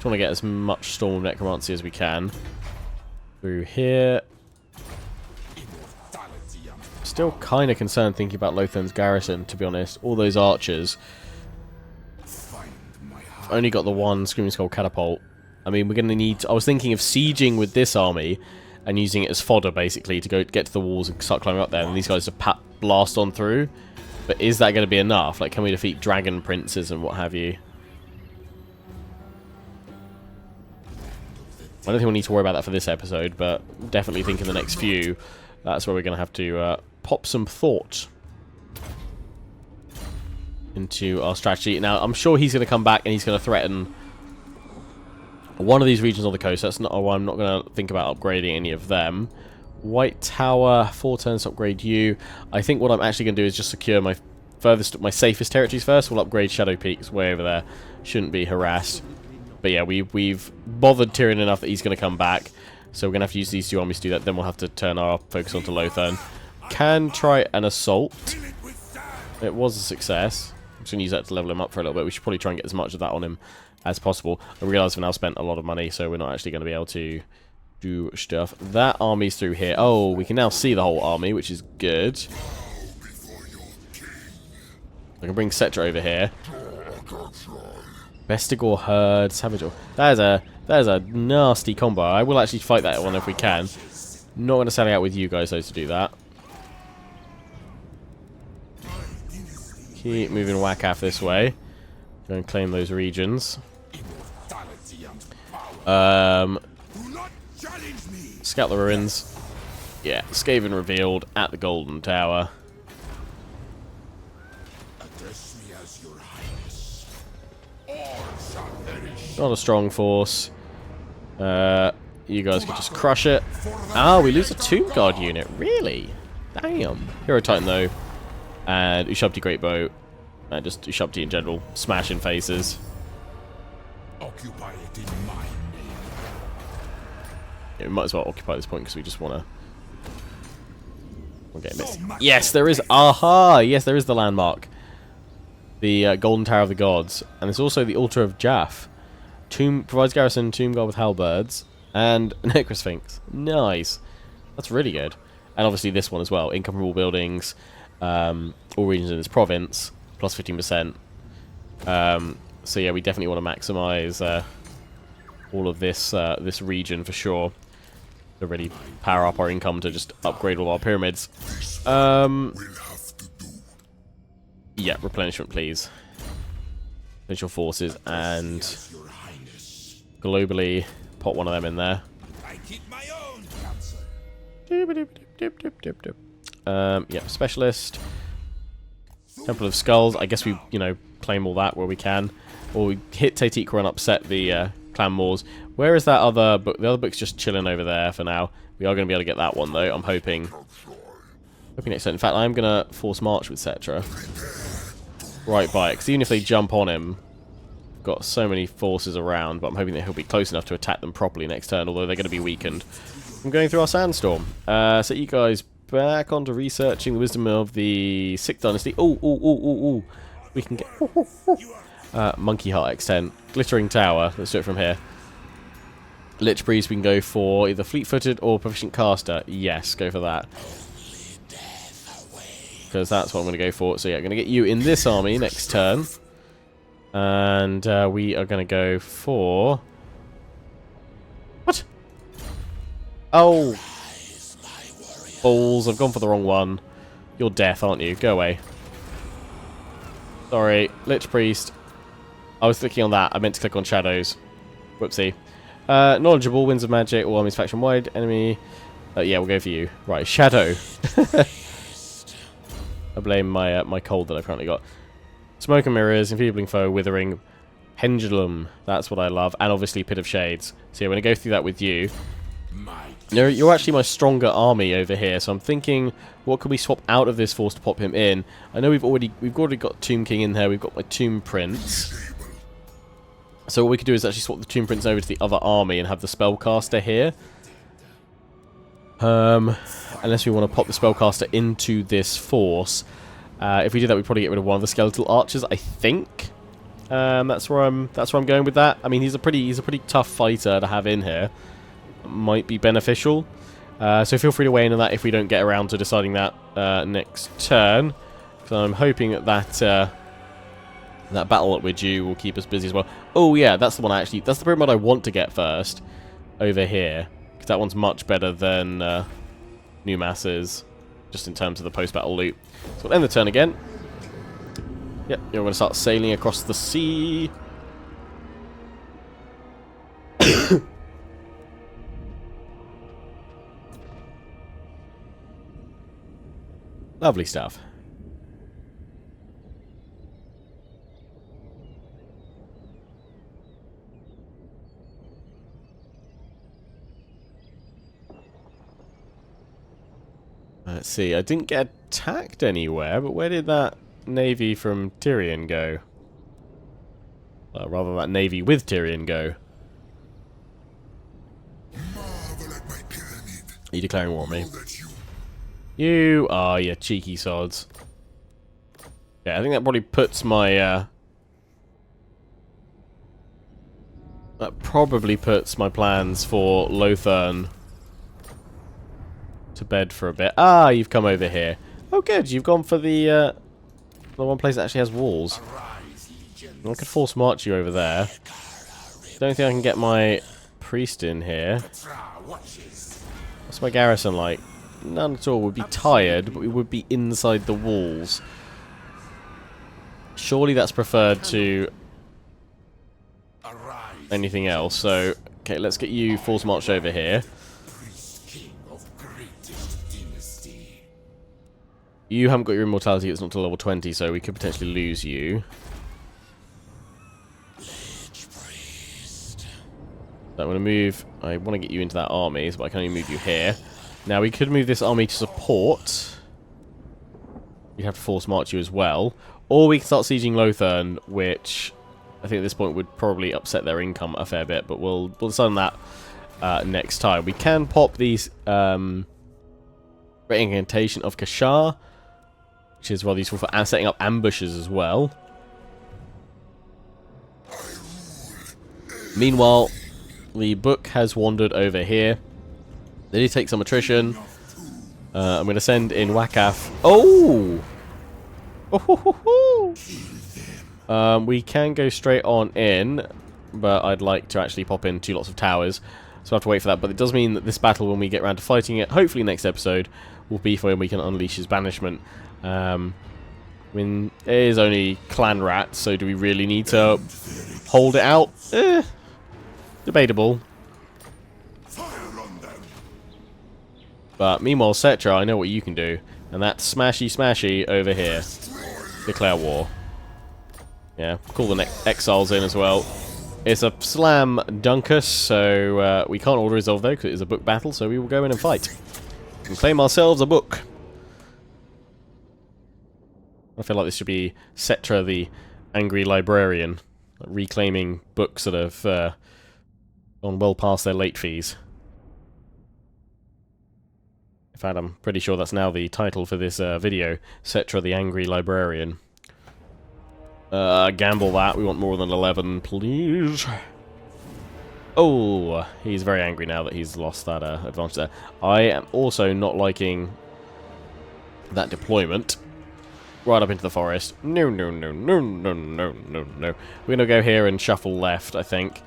S1: Want to get as much Storm of Necromancy as we can through here. Still kind of concerned thinking about Lothan's garrison, to be honest. All those archers. Only got the one Screaming Skull catapult. I mean, we're going to need... I was thinking of sieging with this army and using it as fodder, basically, to go get to the walls and start climbing up there. And these guys to blast on through. But is that going to be enough? Like, can we defeat dragon princes and what have you? I don't think we need to worry about that for this episode, but definitely think in the next few, that's where we're going to have to pop some thought into our strategy. Now, I'm sure he's going to come back and he's going to threaten one of these regions on the coast. That's not why I'm not going to think about upgrading any of them. White Tower, 4 turns to upgrade you. I think what I'm actually going to do is just secure my safest territories first. We'll upgrade Shadow Peaks way over there. Shouldn't be harassed. But yeah, we've bothered Tyrion enough that he's going to come back. So we're going to have to use these 2 armies to do that. Then we'll have to turn our focus onto Lothar. Can try an assault. It was a success. I'm just going to use that to level him up for a little bit. We should probably try and get as much of that on him as possible. I realise we've now spent a lot of money, so we're not actually going to be able to do stuff. That army's through here. Oh, we can now see the whole army, which is good. I can bring Settra over here. Bestigor Herd, Savage. That is a nasty combo. I will actually fight that one if we can. Not going to sally out with you guys though to do that. Keep moving Whack-Aff this way. Go and claim those regions. Scout the ruins. Yeah, Skaven revealed at the Golden Tower. Not a strong force. You guys could just crush it. Ah, we lose a Tomb Guard unit. Really? Damn. Hero Titan, though. And Ushabti Great Bow. Just Shabti in general, smashing faces.
S3: Occupy it in my name.
S1: Yeah, we might as well occupy this point because we just want to. We'll get missed. Yes, there is. Aha! Yes, there is the landmark. The Golden Tower of the Gods, and there's also the Altar of Jaff. Tomb provides garrison, tomb guard with halberds, and Necrosphinx. Nice. That's really good. And obviously this one as well. Incomparable buildings, all regions in this province, plus 15%. So yeah, we definitely want to maximize all of this this region for sure. To really power up our income to just upgrade all our pyramids. Yeah, replenishment, please. Replenish your forces and globally put one of them in there.
S3: I keep my own counsel.
S1: Yeah, specialist. Temple of Skulls. I guess we, you know, claim all that where we can. Or we hit Teitikra and upset the Clan Moors. Where is that other book? The other book's just chilling over there for now. We are going to be able to get that one, though. I'm hoping. Next turn. In fact, I'm going to force march with Settra. Right by it. Because even if they jump on him, we've got so many forces around. But I'm hoping that he'll be close enough to attack them properly next turn. Although they're going to be weakened. I'm going through our sandstorm. So you guys back onto researching the wisdom of the 6th dynasty. Ooh. We can get... Monkey Heart X10. Glittering Tower. Let's do it from here. Lich Priest, we can go for either fleet-footed or proficient caster. Yes, go for that. Because that's what I'm going to go for. So yeah, I'm going to get you in this army next turn. And we are going to go for... What? Oh. Balls, I've gone for the wrong one. You're death, aren't you? Go away. Sorry. Lich Priest. I was clicking on that. I meant to click on Shadows. Whoopsie. Knowledgeable, Winds of Magic, all armies faction wide, enemy. Yeah, we'll go for you. Right, Shadow. I blame my my cold that I've currently got. Smoke and Mirrors, Enfeebling Foe, Withering, Pendulum. That's what I love, and obviously Pit of Shades. So yeah, we're gonna go through that with you. You're actually my stronger army over here, so I'm thinking, what could we swap out of this force to pop him in? I know we've already got Tomb King in there. We've got my Tomb Prince. So what we could do is actually swap the Tomb Prince over to the other army and have the Spellcaster here. Unless we want to pop the Spellcaster into this force. If we did that, we'd probably get rid of one of the Skeletal Archers, I think. That's where I'm going with that. I mean, he's a pretty tough fighter to have in here. Might be beneficial. So feel free to weigh in on that if we don't get around to deciding that next turn. So I'm hoping that that battle that we're due will keep us busy as well. Oh yeah, that's the one actually. That's the pyramid I want to get first. Over here. Because that one's much better than New Masses. Just in terms of the post-battle loot. So we'll end the turn again. Yep, you're going to start sailing across the sea. Lovely stuff. Let's see, I didn't get attacked anywhere, but where did that navy from Tyrion go? Rather, that navy with Tyrion go. Are you declaring war on me? You are, you cheeky sods. Yeah, I think that probably puts my, that probably puts my plans for Lothern to bed for a bit. Ah, you've come over here. Oh, good. You've gone for the one place that actually has walls. I could force march you over there. Don't think I can get my priest in here. What's my garrison like? None at all. We'd be tired, but we would be inside the walls. Surely that's preferred to anything else. So, okay, let's get you force marched over here. You haven't got your immortality, it's not to level 20, so we could potentially lose you. So I'm going to move... I want to get you into that army, but I can only move you here. Now, we could move this army to support. You'd have to force march you as well. Or we can start sieging Lothern, which I think at this point would probably upset their income a fair bit, but we'll decide on that next time. We can pop these Incantation of Kashar, which is rather useful for setting up ambushes as well. Meanwhile, the book has wandered over here. They did take some attrition. I'm going to send in Wakaf. Oh! We can go straight on in, but I'd like to actually pop in 2 lots of towers, so I have to wait for that. But it does mean that this battle, when we get around to fighting it, hopefully next episode, will be for when we can unleash his banishment. I mean, it is only clan rats, so do we really need to hold it out? Debatable. But meanwhile, Settra, I know what you can do, and that's smashy smashy over here. Declare war. Yeah, call the exiles in as well. It's a slam dunkus, so we can't order resolve though, because it is a book battle, so we will go in and fight. And claim ourselves a book. I feel like this should be Settra, the angry librarian, reclaiming books that have gone well past their late fees. In fact, I'm pretty sure that's now the title for this video, Settra the Angry Librarian. Gamble that, we want more than 11, please. Oh, he's very angry now that he's lost that advantage there. I am also not liking that deployment. Right up into the forest. No, no, no, no, no, no, no, no. We're going to go here and shuffle left, I think.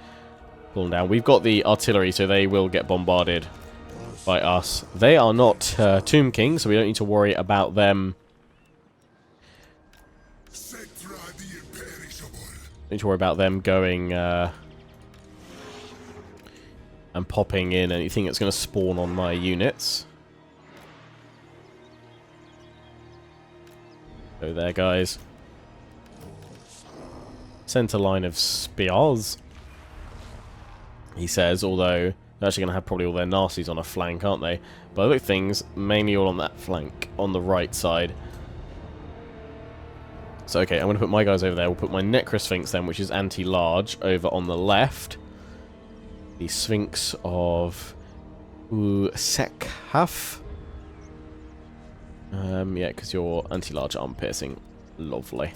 S1: Pull them down. We've got the artillery, so they will get bombarded by us. They are not Tomb Kings, so we don't need to worry about them. Don't need to worry about them going and popping in anything that's going to spawn on my units. Go there, guys. Center line of spears, he says, although they're actually going to have probably all their nasties on a flank, aren't they? But I look at things, mainly all on that flank, on the right side. So, okay, I'm going to put my guys over there. We'll put my Necrosphinx then, which is anti-large, over on the left. The Sphinx of Sekhaf. Yeah, because you're anti-large arm piercing. Lovely.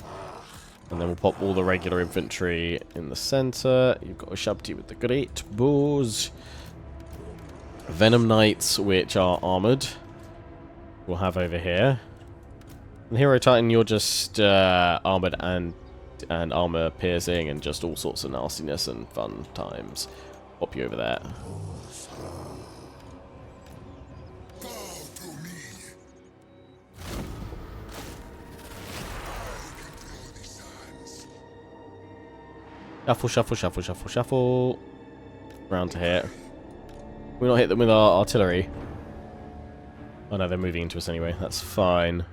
S1: And then we'll pop all the regular infantry in the center. You've got a Shabti with the great bows. Venom Knights, which are armored, we'll have over here. And Hero Titan, you're just armored and armor piercing and just all sorts of nastiness and fun times. Pop you over there. Shuffle, shuffle, shuffle, shuffle, shuffle. Round to here. We'll not hit them with our artillery. Oh no, they're moving into us anyway. That's fine.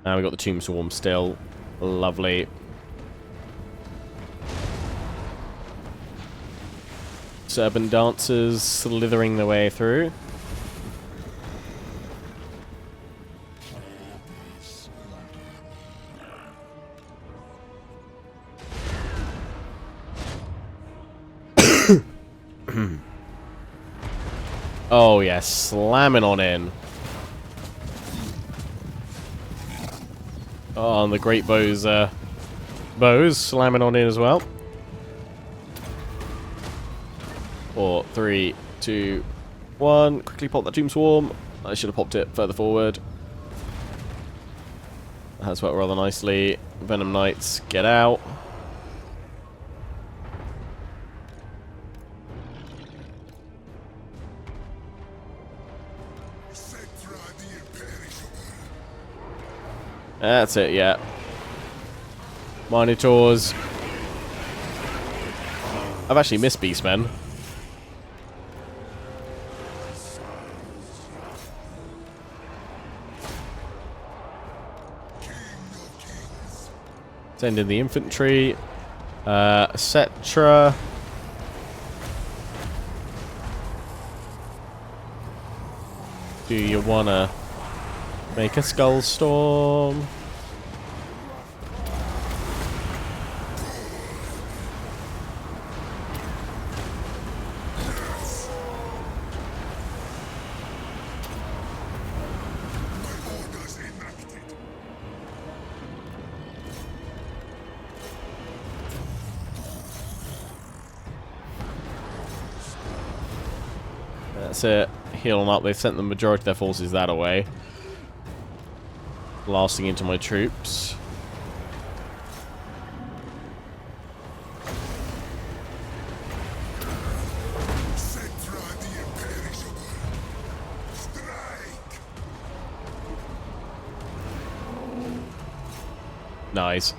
S1: And we've got the Tomb Swarm still. Lovely. Serpent Dancers slithering their way through. Oh yes, slamming on in. Oh, and the great bows slamming on in as well. 4, 3, 2, 1. Quickly pop that Tomb Swarm. I should have popped it further forward. That's worked rather nicely. Venom Knights, get out. That's it, yeah. Minotaurs. I've actually missed Beastmen. Send in the infantry. Settra. Do you wanna make a skull storm? That's it. Heal them up. They've sent the majority of their forces that away. Blasting into my troops.
S3: Settra the imperishable. Strike!
S1: Nice.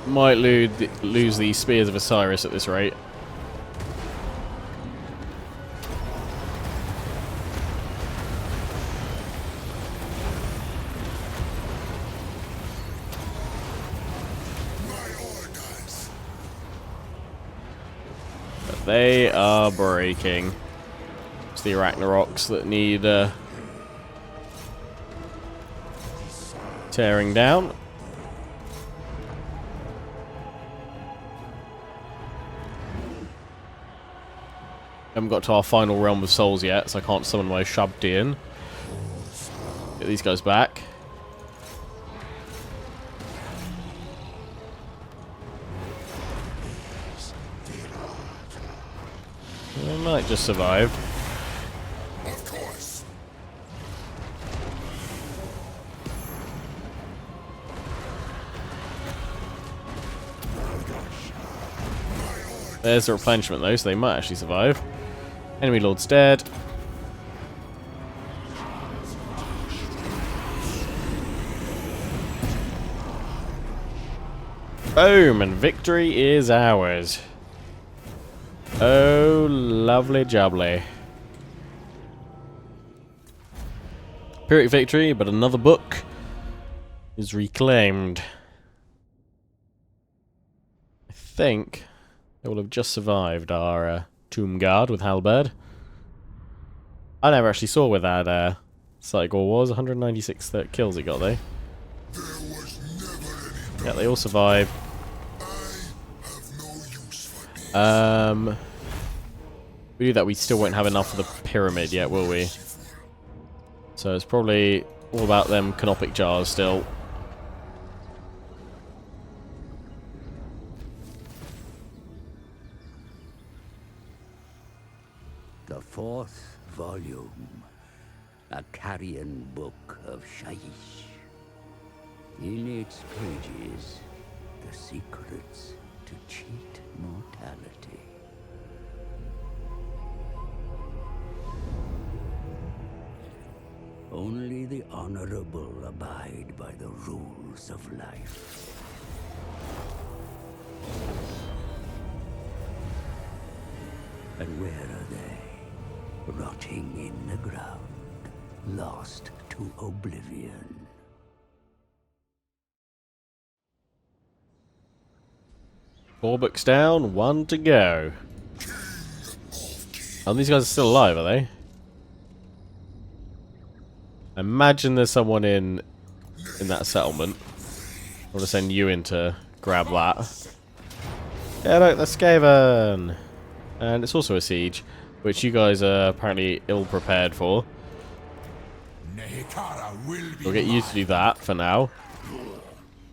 S1: Might lose the Spears of Osiris at this rate. But they are breaking. It's the Arachnaroks that need tearing down. Haven't got to our final realm of souls yet, so I can't summon my Shabdian. Get these guys back. They might just survive.
S3: Of course.
S1: There's the replenishment though, so they might actually survive. Enemy Lord's dead. Boom! And victory is ours. Oh, lovely jubbly. Pyrrhic victory, but another book is reclaimed. I think they will have just survived our Tomb Guard with Halberd. I never actually saw where that cycle was. 196 kills it got, though.
S3: There was never any.
S1: Yeah, they all survived.
S3: I have no use for these.
S1: We do that, we still won't have enough for the pyramid yet, will we? So it's probably all about them canopic jars still.
S4: The fourth volume, a carrion book of Shaiish. In its pages, the secrets to cheat mortality. Only the honorable abide by the rules of life. And where are they? Rotting in the ground, lost to oblivion.
S1: Four books down, one to go. Oh, these guys are still alive, are they? I imagine there's someone in that settlement. I want to send you in to grab that. Yeah, look, that's Skaven! And it's also a siege, which you guys are apparently ill-prepared for. We'll get you to do that for now.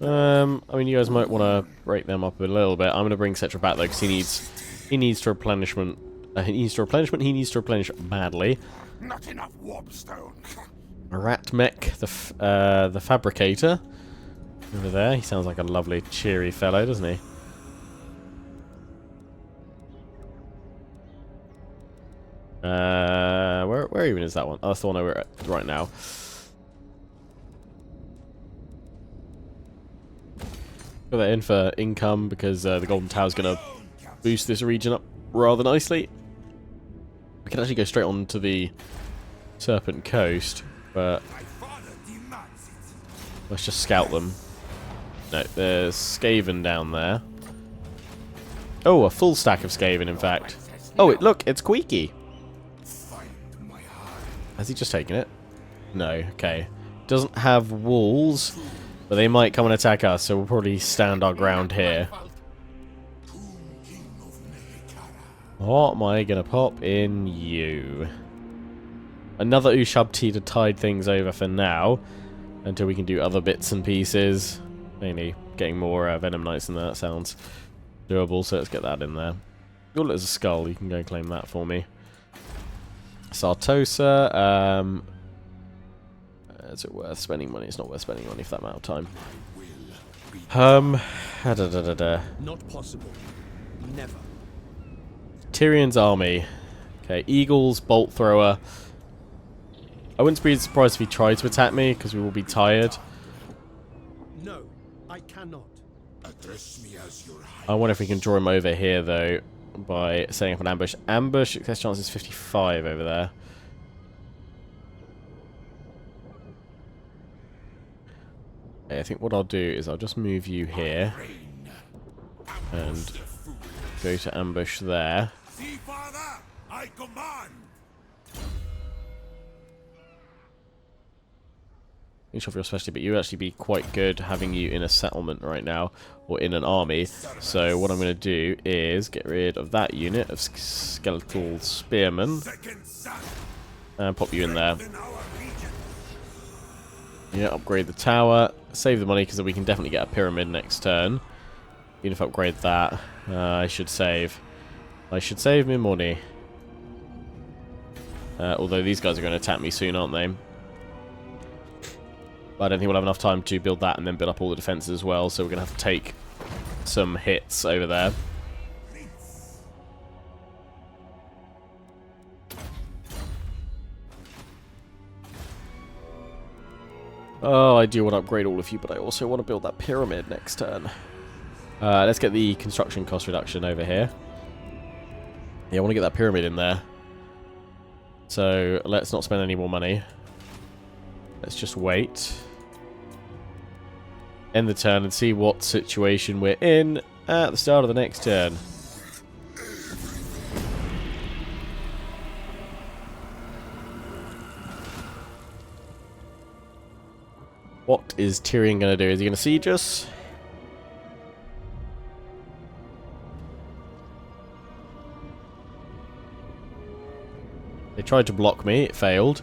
S1: I mean, you guys might want to break them up a little bit. I'm going to bring Settra back, though, because he needs to replenishment. He needs to replenish badly.
S3: Not enough warpstone.
S1: Ratmek, the fabricator, over there. He sounds like a lovely, cheery fellow, doesn't he? Where even is that one? Oh, that's the one we're at right now. Got that in for income because the Golden Tower's going to boost this region up rather nicely. can actually go straight on to the Serpent Coast, but let's just scout them. No, there's Skaven down there. Oh, a full stack of Skaven, in fact. Oh, look, it's Queeky. Has he just taken it? No, okay. Doesn't have walls, but they might come and attack us, so we'll probably stand our ground here. What am I going to pop in you? Another Ushabti to tide things over for now, until we can do other bits and pieces. Mainly getting more Venom Knights than that sounds doable, so let's get that in there. You'll as a skull, you can go and claim that for me. Sartosa, is it worth spending money? It's not worth spending money for that amount of time.
S2: Not possible. Never.
S1: Tyrion's army. Okay, Eagles, Bolt Thrower. I wouldn't be surprised if he tried to attack me, because we will be tired.
S2: No, I cannot.
S3: Address me as your high.
S1: I wonder if we can draw him over here, though, by setting up an ambush. Ambush, success chance is 55 over there. Okay, I think what I'll do is I'll just move you here. And go to ambush there.
S3: See, Father, I command.
S1: Each of your specialty, but you actually be quite good having you in a settlement right now, or in an army. So what I'm going to do is get rid of that unit of skeletal spearmen and pop you in there. Yeah, upgrade the tower, save the money because we can definitely get a pyramid next turn. Even if I upgrade that, I should save. I should save me money. Although these guys are going to attack me soon, aren't they? But I don't think we'll have enough time to build that and then build up all the defenses as well, so we're going to have to take some hits over there. Oh, I do want to upgrade all of you, but I also want to build that pyramid next turn. Let's get the construction cost reduction over here. Yeah, I want to get that pyramid in there. So let's not spend any more money. Let's just wait. End the turn and see what situation we're in at the start of the next turn. What is Tyrion going to do? Is he going to siege us? They tried to block me. It failed.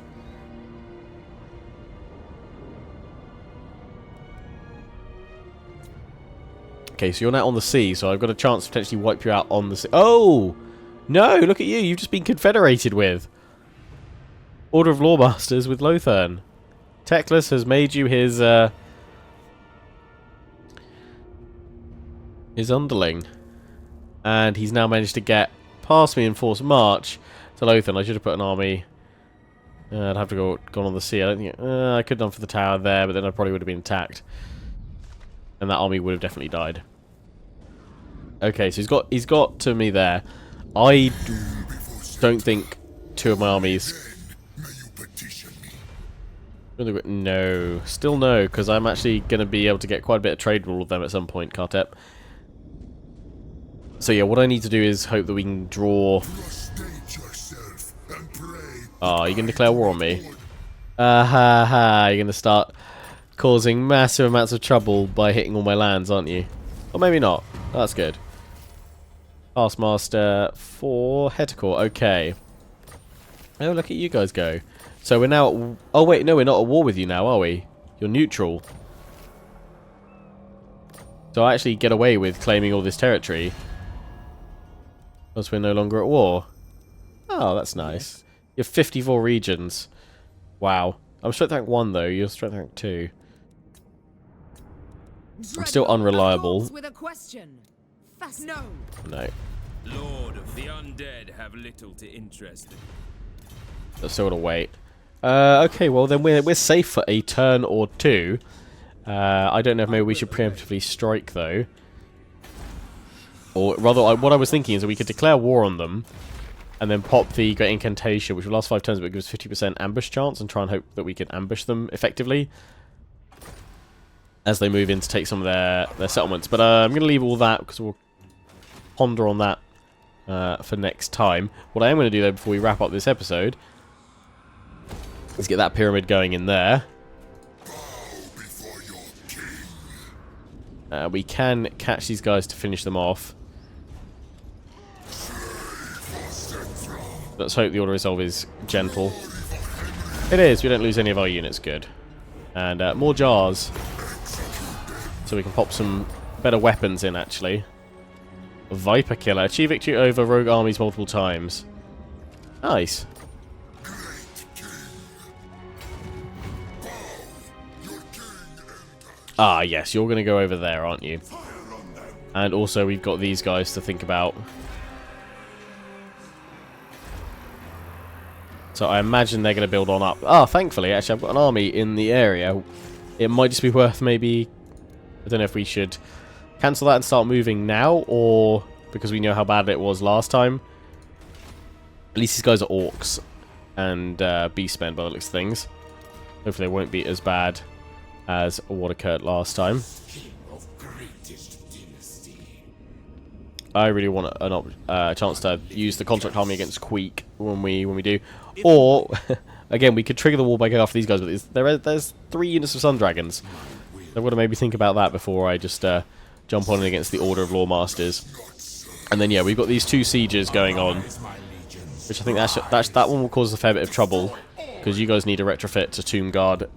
S1: Okay, so you're now on the sea, so I've got a chance to potentially wipe you out on the sea. Oh! No, look at you. You've just been confederated with. Order of Lawmasters with Lothern. Teclis has made you his underling. And he's now managed to get past me in forced march to Lothern. I should have put an army. I'd have to gone on the sea. I don't think I could have done for the tower there, but then I probably would have been attacked. And that army would have definitely died. Okay, so he's got to me there. I don't think two of my armies. No, still no, because I'm actually going to be able to get quite a bit of trade with all of them at some point, Kartep. So yeah, what I need to do is hope that we can draw. Oh, you're going to declare war on me? You're going to start causing massive amounts of trouble by hitting all my lands, aren't you? Or maybe not. That's good. Taskmaster for Hetecore. Okay. Oh, look at you guys go. So we're now at... Oh, wait, no, we're not at war with you now, are we? You're neutral. So I actually get away with claiming all this territory. Because we're no longer at war. Oh, that's nice. You have 54 regions. Wow. I'm strength rank 1, though. You're strength rank 2. I'm still unreliable.
S5: With a question. Fast. No.
S1: No.
S2: Lord of the undead have little to interest them.
S1: I'll still gotta wait. Okay, well then we're safe for a turn or two. I don't know if maybe we should preemptively strike though. Or rather, what I was thinking is that we could declare war on them. and then pop the Great Incantation, which will last 5 turns, but gives 50% ambush chance, and try and hope that we can ambush them effectively as they move in to take some of their settlements. But I'm going to leave all that, because we'll ponder on that for next time. What I am going to do, though, before we wrap up this episode, is get that pyramid going in there. We can catch these guys to finish them off. Let's hope the Order of Resolve is gentle. It is. We don't lose any of our units. Good. And more jars. So we can pop some better weapons in, actually. Viper Killer. Achieve victory over rogue armies multiple times. Nice. Ah, yes. You're going to go over there, aren't you? And also we've got these guys to think about. So I imagine they're going to build on up. Ah, thankfully, actually, I've got an army in the area. It might just be worth maybe... I don't know if we should cancel that and start moving now, or because we know how bad it was last time. At least these guys are orcs and beastmen by the looks of things. Hopefully they won't be as bad as what occurred last time. I really want a chance to use the contract army against Queek when we do. Or, again, we could trigger the war by going after these guys, but there's 3 units of Sun Dragons. I've got to maybe think about that before I just jump on against the Order of Lawmasters. And then, yeah, we've got these 2 sieges going on, which I think that one will cause a fair bit of trouble, because you guys need a retrofit to Tomb Guard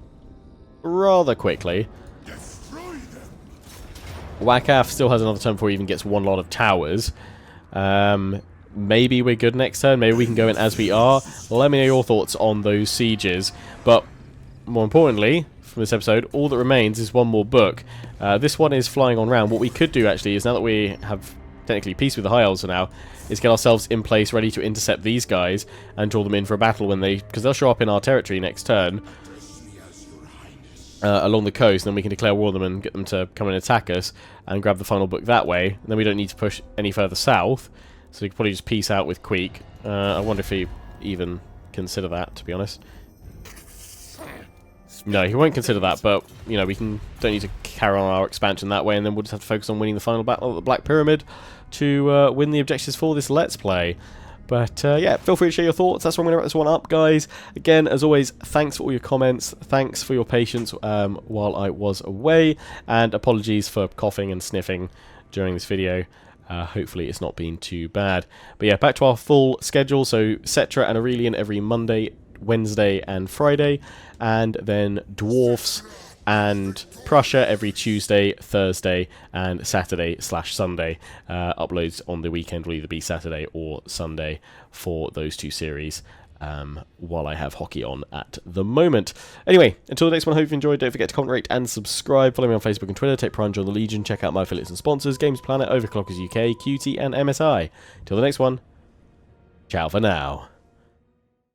S1: rather quickly. Wakaf still has another turn before he even gets one lot of towers. Maybe we're good next turn. Maybe we can go in as we are. Let me know your thoughts on those sieges. But more importantly, from this episode, all that remains is one more book. This one is flying on round. What we could do, actually, is now that we have technically peace with the High Elves for now, is get ourselves in place ready to intercept these guys and draw them in for a battle when because they'll show up in our territory next turn. Along the coast, and then we can declare war on them and get them to come and attack us and grab the final book that way. And then we don't need to push any further south, so we can probably just peace out with Queek. I wonder if he even consider that, to be honest. No, he won't consider that, but you know, don't need to carry on our expansion that way, and then we'll just have to focus on winning the final battle at the Black Pyramid to win the objectives for this Let's Play. But, yeah, feel free to share your thoughts. That's where I'm going to wrap this one up, guys. Again, as always, thanks for all your comments. Thanks for your patience while I was away. And apologies for coughing and sniffing during this video. Hopefully it's not been too bad. But, yeah, back to our full schedule. So, Settra and Aurelian every Monday, Wednesday, and Friday. And then Dwarfs and Prussia every Tuesday, Thursday, and Saturday/Sunday. Uploads on the weekend will either be Saturday or Sunday for those 2 series, while I have hockey on at the moment. Anyway, until the next one, I hope you enjoyed. Don't forget to comment, rate, and subscribe. Follow me on Facebook and Twitter. Take pride and join the Legion. Check out my affiliates and sponsors, Games Planet, Overclockers UK, QT, and MSI. Till the next one, ciao for now.